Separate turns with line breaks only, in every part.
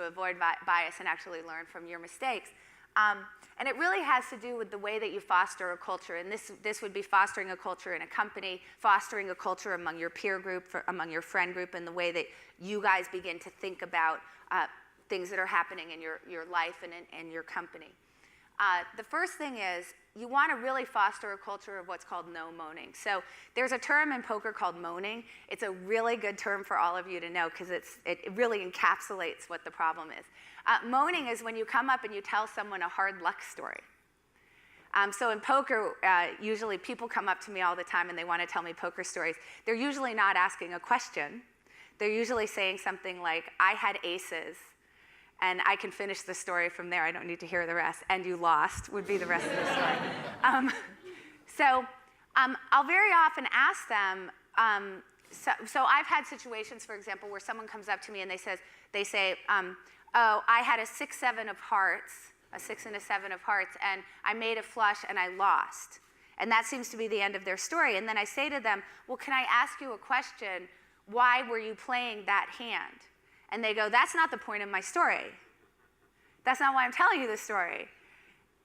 to avoid bias and actually learn from your mistakes. And it really has to do with the way that you foster a culture. And this would be fostering a culture in a company, fostering a culture among your peer group, among your friend group, and the way that you guys begin to think about things that are happening in your life and in your company. The first thing is you want to really foster a culture of what's called no moaning. So there's a term in poker called moaning. It's a really good term for all of you to know because it really encapsulates what the problem is. Moaning is when you come up and you tell someone a hard luck story. So in poker, usually people come up to me all the time and they want to tell me poker stories. They're usually not asking a question. They're usually saying something like, I had aces, and I can finish the story from there. I don't need to hear the rest. And you lost would be the rest of the story. I'll very often ask them, so I've had situations, for example, where someone comes up to me and they say, oh, I had a 6-7 of hearts, a 6 and a 7 of hearts, and I made a flush and I lost. And that seems to be the end of their story. And then I say to them, well, can I ask you a question? Why were you playing that hand? And they go, that's not the point of my story. That's not why I'm telling you the story.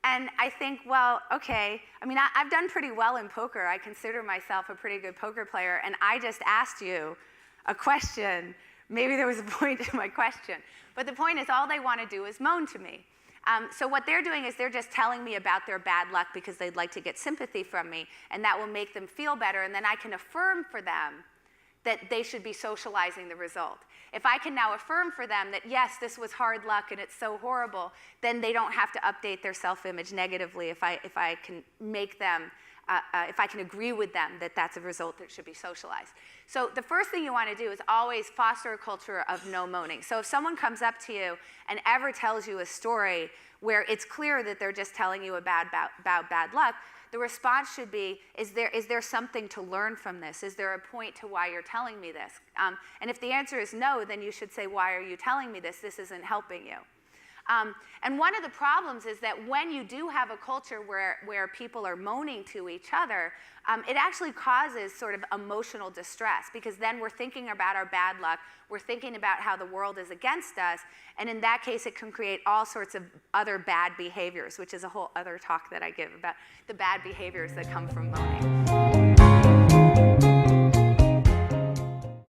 And I think, well, okay. I mean, I've done pretty well in poker. I consider myself a pretty good poker player. And I just asked you a question. Maybe there was a point to my question. But the point is, all they want to do is moan to me. So what they're doing is they're just telling me about their bad luck because they'd like to get sympathy from me. And that will make them feel better. And then I can affirm for them that they should be socializing the result. If I can now affirm for them that, yes, this was hard luck and it's so horrible, then they don't have to update their self-image negatively if I can make them, if I can agree with them that that's a result that should be socialized. So the first thing you want to do is always foster a culture of no moaning. So if someone comes up to you and ever tells you a story where it's clear that they're just telling you about bad luck, the response should be, is there something to learn from this? Is there a point to why you're telling me this? And if the answer is no, then you should say, why are you telling me this? This isn't helping you. And one of the problems is that when you do have a culture where people are moaning to each other, it actually causes sort of emotional distress because then we're thinking about our bad luck, we're thinking about how the world is against us, and in that case it can create all sorts of other bad behaviors, which is a whole other talk that I give about the bad behaviors that come from moaning.